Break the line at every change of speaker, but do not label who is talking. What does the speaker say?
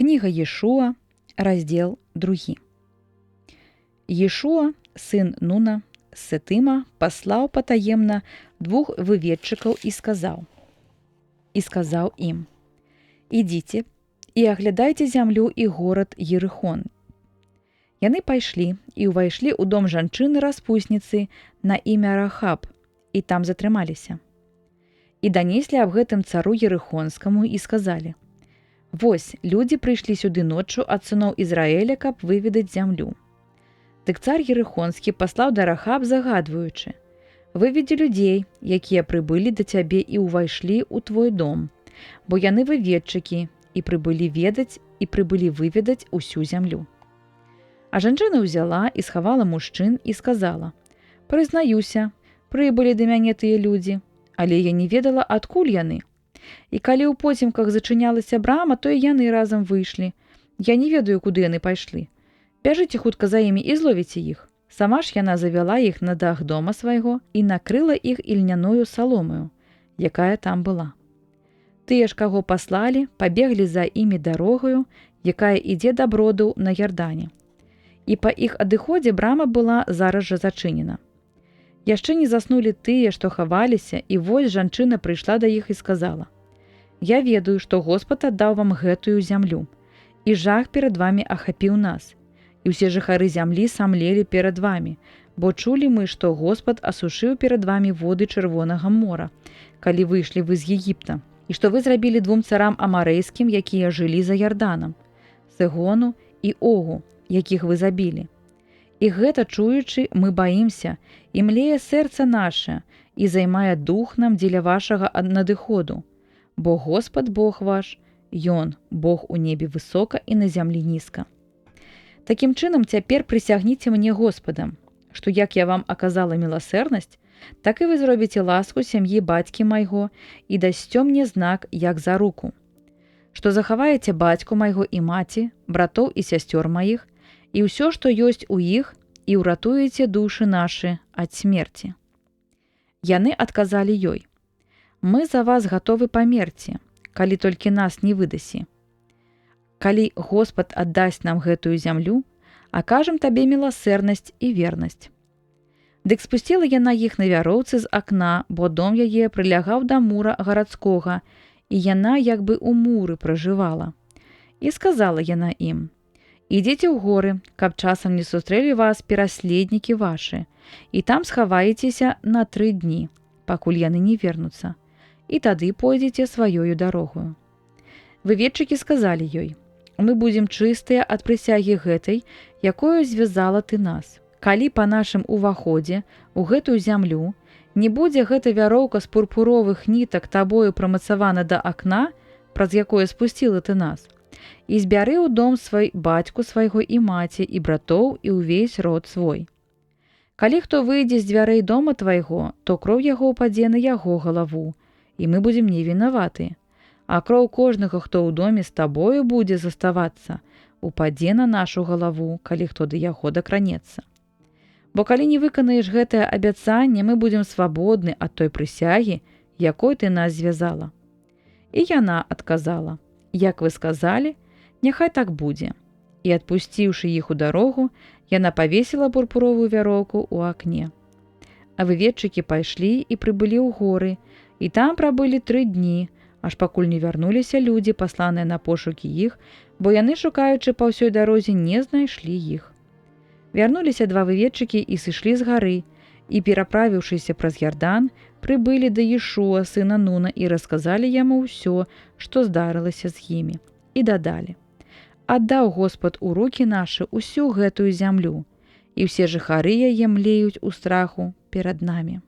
Кніга Ешуа, раздзел 2. Ешуа, сын Нуна, з Сетыма, паслаў патаемна 2 выведчыкаў і сказаў ім: «Ідзіце і аглядайце зямлю і горад Ерыхон». Яны пайшлі і ўвайшлі ў дом жанчыны-распусніцы на імя Рахаб, і там затрымаліся. І данеслі аб гэтым цару Ерыхонскаму і сказалі: «Вось, людзі прыйшлі сюды ноччу ад сыноў Ізраэля, каб выведаць зямлю». Дык цар Ерыхонскі паслаў да Рахаб, загадваючы: «Выведзі людзей, якія прыбылі да цябе і ўвайшлі ў твой дом, бо яны выведчыкі і прыбылі выведаць усю зямлю». А жанчына ўзяла і схавала мужчын і сказала: «Прызнаюся, прыбылі да мяне тыя людзі, але я не ведала, адкуль яны. І калі ў поцемках зачынялася брама, то і яны разам выйшлі. Я не ведаю, куды яны пайшлі. Бяжыце хутка за імі і зловіце іх». Сама ж яна завяла іх на дах дома свайго і накрыла іх ільняною саломаю, якая там была. Тыя ж, каго паслалі, пабеглі за імі дарогаю, якая ідзе да броду на Ярдане. І па іх адыходзе брама была зараз жа зачынена. Яшчэ не заснулі тыя, што хаваліся, і вось жанчына прыйшла да іх і сказала: «Я ведаю, што Господ аддаў вам гэтую зямлю, і жах перад вамі ахапіў нас, і ўсе жыхары зямлі самлелі перад вамі, бо чулі мы, што Господ асушыў перад вамі воды Чырвонага мора, калі выйшлі вы з Егіпта, і што вы зрабілі 2 царам амарэйскім, якія жылі за Ярданам, Сыгону і Огу, якіх вы забілі. І гэта чуючы, мы баімся, і млее сэрца наше, і займае дух нам дзеля вашага надыходу, бо Господ Бог ваш, Ён, Бог у небе высока і на зямлі нізка. Такім чынам цяпер прысягніце мне Господам, што як я вам аказала міласэрнасць, так і вы зробіце ласку сям'і бацькі майго і дасцё мне знак, як за руку, што захаваеце бацьку майго і маці, братоў і сясцёр маіх, і ўсё, што ёсць у іх, і ўратуеце душы нашы ад смерці». Яны адказалі ёй: «Мы за вас гатовы памерці, калі толькі нас не выдасі. Калі Господ аддасць нам гэтую зямлю, акажам табе міласэрнасць і вернасць». Дык спусціла яна іх на вяроўцы з акна, бо дом яе прылягаў да мура гарадскога, і яна як бы ў муры пражывала. І сказала яна ім: «Ідзіце ў горы, каб часам не сустрэлі вас пераследнікі вашы, і там схаваецеся на 3 дні, пакуль яны не вернуцца, і тады пойдзеце сваёю дарогою». Выведчыкі сказалі ёй: «Мы будзем чыстыя ад прысягі гэтай, якою звязала ты нас. Калі па нашым уваходзе ў гэтую зямлю не будзе гэта вяроўка з пурпуровых нітак табою прымацавана да акна, праз якое спусціла ты нас, і збяры ў дом свой бацьку свайго і маці, і братоў, і ўвесь род свой. Калі хто выйдзе з дзвярэй дома твайго, то кроў яго ўпадзе на яго галаву, і мы будзем не вінаваты. А кроў кожнага, хто ў доме з табою будзе заставацца, упадзе на нашу галаву, калі хто да яго дакранецца. Бо калі не выканаеш гэтае абяцанне, мы будзем свабодны ад той прысягі, якой ты нас звязала». І яна адказала: «Як вы сказалі, няхай так будзе». І адпусціўшы іх у дарогу, яна павесіла пурпуровую вяроўку ў акне. А выведчыкі пайшлі і прыбылі ў горы, і там прабылі 3 дні, аж пакуль не вярнуліся людзі, пасланыя на пошукі іх, бо яны, шукаючы па ўсёй дарозе, не знайшлі іх. Вярнуліся 2 выведчыкі і сышлі з гары, і, пераправіўшыся праз Ярдан, прыбылі да Ешуа, сына Нуна, і расказалі яму ўсё, што здарылася з імі, і дадалі: «Аддаў Господ у рукі нашы ўсю гэтую зямлю, і ўсе жыхары яе млеюць у страху перад намі».